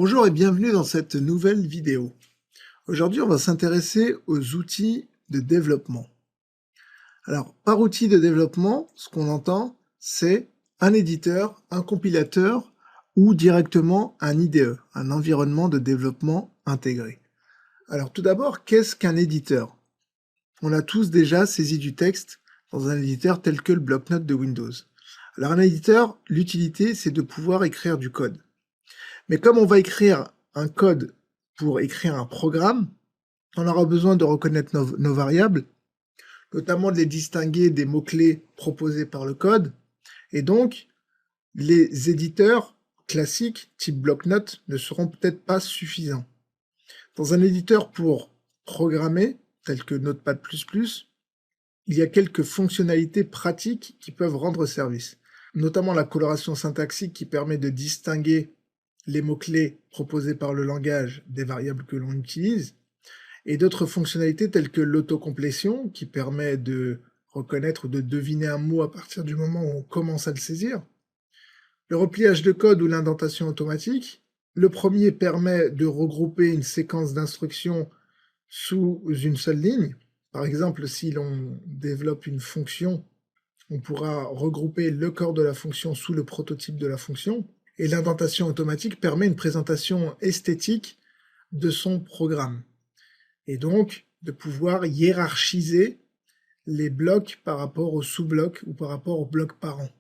Bonjour et bienvenue dans cette nouvelle vidéo. Aujourd'hui, on va s'intéresser aux outils de développement. Alors, par outil de développement, ce qu'on entend, c'est un éditeur, un compilateur ou directement un IDE, un environnement de développement intégré. Alors, tout d'abord, qu'est-ce qu'un éditeur? On a tous déjà saisi du texte dans un éditeur tel que le bloc-notes de Windows. Alors, un éditeur, l'utilité, c'est de pouvoir écrire du code. Mais comme on va écrire un code pour écrire un programme, on aura besoin de reconnaître nos variables, notamment de les distinguer des mots-clés proposés par le code, et donc les éditeurs classiques type bloc-notes ne seront peut-être pas suffisants. Dans un éditeur pour programmer, tel que Notepad++, il y a quelques fonctionnalités pratiques qui peuvent rendre service, notamment la coloration syntaxique qui permet de distinguer les mots-clés proposés par le langage des variables que l'on utilise, et d'autres fonctionnalités telles que l'autocomplétion, qui permet de reconnaître ou de deviner un mot à partir du moment où on commence à le saisir, le repliage de code ou l'indentation automatique. Le premier permet de regrouper une séquence d'instructions sous une seule ligne. Par exemple, si l'on développe une fonction, on pourra regrouper le corps de la fonction sous le prototype de la fonction. Et l'indentation automatique permet une présentation esthétique de son programme. Et donc, de pouvoir hiérarchiser les blocs par rapport aux sous-blocs ou par rapport aux blocs parents.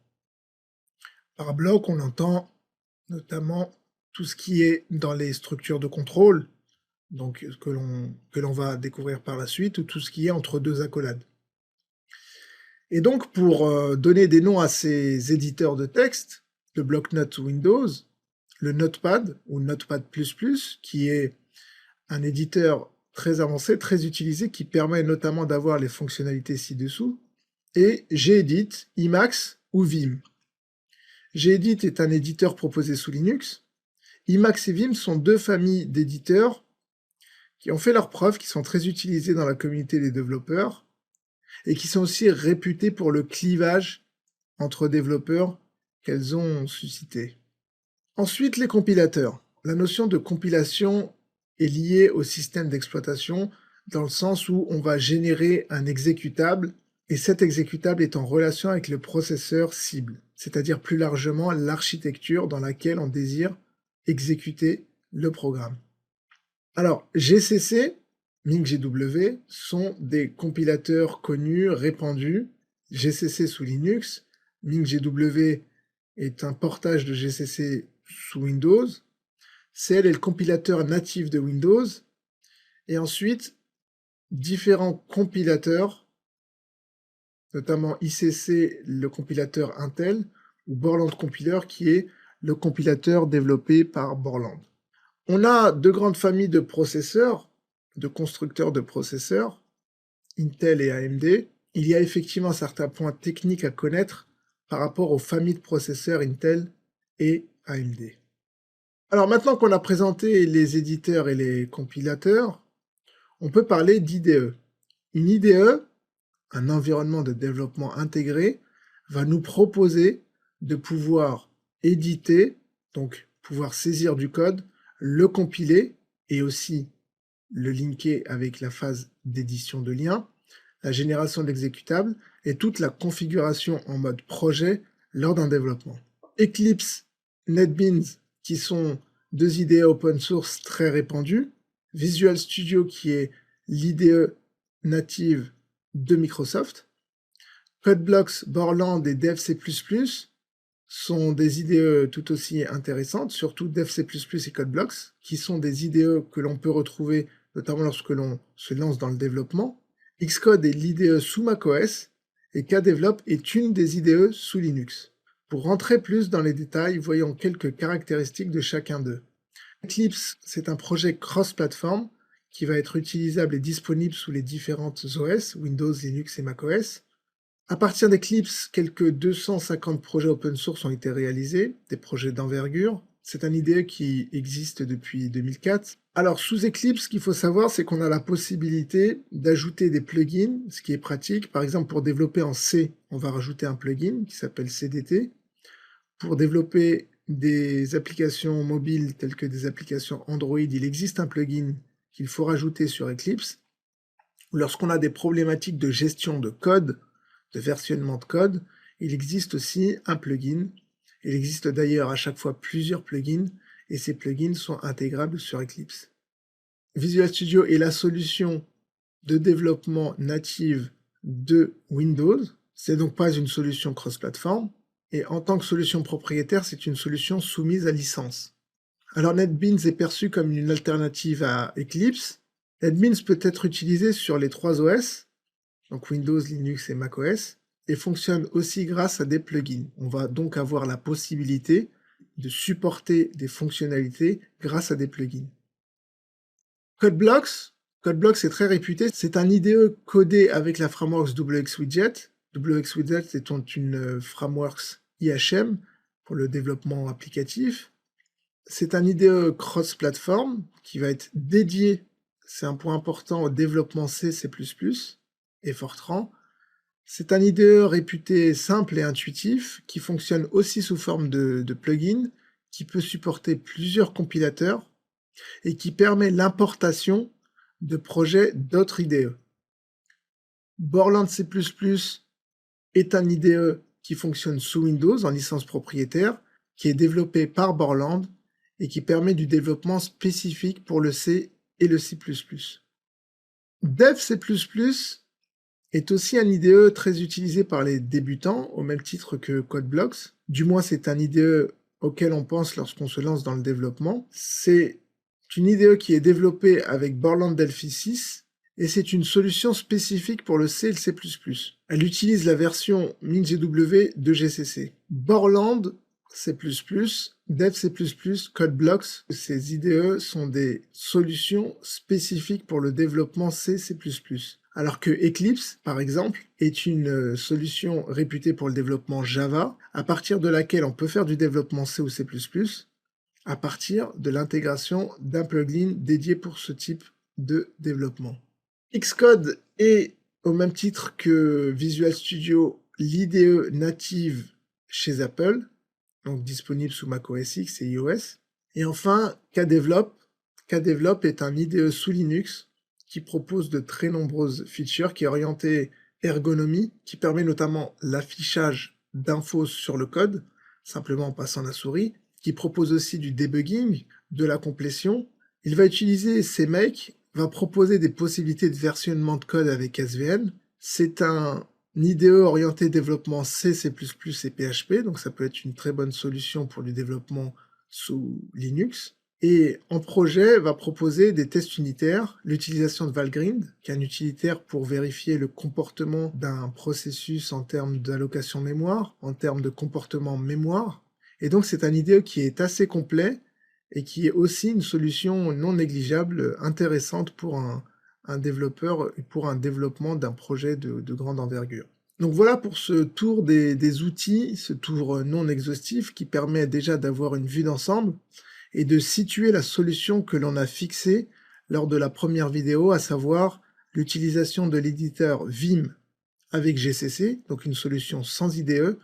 Par bloc, on entend notamment tout ce qui est dans les structures de contrôle, donc que l'on va découvrir par la suite, ou tout ce qui est entre deux accolades. Et donc, pour donner des noms à ces éditeurs de texte, le bloc-notes Windows, le Notepad ou Notepad++, qui est un éditeur très avancé, très utilisé, qui permet notamment d'avoir les fonctionnalités ci-dessous, et Gedit, Emacs ou Vim. Gedit est un éditeur proposé sous Linux. Emacs et Vim sont deux familles d'éditeurs qui ont fait leurs preuves, qui sont très utilisés dans la communauté des développeurs, et qui sont aussi réputés pour le clivage entre développeurs qu'elles ont suscité. Ensuite, les compilateurs. La notion de compilation est liée au système d'exploitation dans le sens où on va générer un exécutable et cet exécutable est en relation avec le processeur cible, c'est-à-dire plus largement l'architecture dans laquelle on désire exécuter le programme. Alors, GCC, MinGW sont des compilateurs connus, répandus. GCC sous Linux, MinGW est un portage de GCC sous Windows. CL est le compilateur natif de Windows. Et ensuite, différents compilateurs, notamment ICC, le compilateur Intel, ou Borland Compiler, qui est le compilateur développé par Borland. On a deux grandes familles de processeurs, de constructeurs de processeurs, Intel et AMD. Il y a effectivement certains points techniques à connaître par rapport aux familles de processeurs Intel et AMD. Alors maintenant qu'on a présenté les éditeurs et les compilateurs, on peut parler d'IDE. Une IDE, un environnement de développement intégré, va nous proposer de pouvoir éditer, donc pouvoir saisir du code, le compiler et aussi le linker avec la phase d'édition de liens, la génération d'exécutables et toute la configuration en mode projet lors d'un développement. Eclipse, NetBeans, qui sont deux IDE open source très répandus, Visual Studio, qui est l'IDE native de Microsoft, CodeBlocks, Borland et DevC++ sont des IDE tout aussi intéressantes, surtout DevC++ et CodeBlocks, qui sont des IDE que l'on peut retrouver notamment lorsque l'on se lance dans le développement. Xcode est l'IDE sous macOS, et Kdevelop est une des IDE sous Linux. Pour rentrer plus dans les détails, voyons quelques caractéristiques de chacun d'eux. Eclipse, c'est un projet cross-platform qui va être utilisable et disponible sous les différentes OS, Windows, Linux et macOS. À partir d'Eclipse, quelques 250 projets open source ont été réalisés, des projets d'envergure. C'est un IDE qui existe depuis 2004. Alors, sous Eclipse, ce qu'il faut savoir, c'est qu'on a la possibilité d'ajouter des plugins, ce qui est pratique. Par exemple, pour développer en C, on va rajouter un plugin qui s'appelle CDT. Pour développer des applications mobiles telles que des applications Android, il existe un plugin qu'il faut rajouter sur Eclipse. Lorsqu'on a des problématiques de gestion de code, de versionnement de code, il existe aussi un plugin. Il existe d'ailleurs à chaque fois plusieurs plugins, et ces plugins sont intégrables sur Eclipse. Visual Studio est la solution de développement native de Windows. C'est donc pas une solution cross-platform, et en tant que solution propriétaire, c'est une solution soumise à licence. Alors NetBeans est perçu comme une alternative à Eclipse. NetBeans peut être utilisé sur les 3 OS, donc Windows, Linux et macOS, et fonctionne aussi grâce à des plugins. On va donc avoir la possibilité de supporter des fonctionnalités grâce à des plugins. CodeBlocks est très réputé, c'est un IDE codé avec la framework WXWidget. WXWidget étant une framework IHM pour le développement applicatif. C'est un IDE cross-platform qui va être dédié, c'est un point important, au développement C, C++ et Fortran. C'est un IDE réputé simple et intuitif qui fonctionne aussi sous forme de plugin, qui peut supporter plusieurs compilateurs et qui permet l'importation de projets d'autres IDE. Borland C++ est un IDE qui fonctionne sous Windows en licence propriétaire, qui est développé par Borland et qui permet du développement spécifique pour le C et le C++. Dev C++ est aussi un IDE très utilisé par les débutants, au même titre que CodeBlocks. Du moins, c'est un IDE auquel on pense lorsqu'on se lance dans le développement. C'est une IDE qui est développée avec Borland Delphi 6, et c'est une solution spécifique pour le C et le C++. Elle utilise la version MinGW de GCC. Borland C++, Dev C++, CodeBlocks, ces IDE sont des solutions spécifiques pour le développement C, C++. Alors que Eclipse, par exemple, est une solution réputée pour le développement Java, à partir de laquelle on peut faire du développement C ou C++, à partir de l'intégration d'un plugin dédié pour ce type de développement. Xcode est, au même titre que Visual Studio, l'IDE native chez Apple, donc disponible sous macOS X et iOS. Et enfin, KDevelop. KDevelop est un IDE sous Linux qui propose de très nombreuses features, qui est orienté ergonomie, qui permet notamment l'affichage d'infos sur le code, simplement en passant la souris, qui propose aussi du debugging, de la complétion. Il va utiliser CMake, va proposer des possibilités de versionnement de code avec SVN. C'est un IDE orienté développement C, C++ et PHP, donc ça peut être une très bonne solution pour du développement sous Linux. Et en projet, va proposer des tests unitaires, l'utilisation de Valgrind, qui est un utilitaire pour vérifier le comportement d'un processus en termes d'allocation mémoire, en termes de comportement mémoire. Et donc c'est un IDE qui est assez complet et qui est aussi une solution non négligeable, intéressante pour un développeur et pour un développement d'un projet de grande envergure. Donc voilà pour ce tour des outils, ce tour non exhaustif qui permet déjà d'avoir une vue d'ensemble et de situer la solution que l'on a fixée lors de la première vidéo, à savoir l'utilisation de l'éditeur Vim avec GCC, donc une solution sans IDE,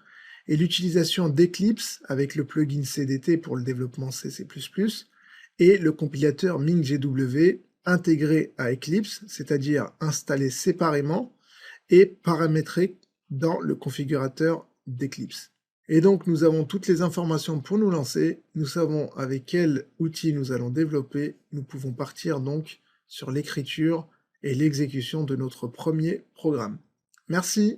et l'utilisation d'Eclipse avec le plugin CDT pour le développement C++, et le compilateur MinGW intégré à Eclipse, c'est-à-dire installé séparément et paramétré dans le configurateur d'Eclipse. Et donc nous avons toutes les informations pour nous lancer, nous savons avec quel outil nous allons développer, nous pouvons partir donc sur l'écriture et l'exécution de notre premier programme. Merci.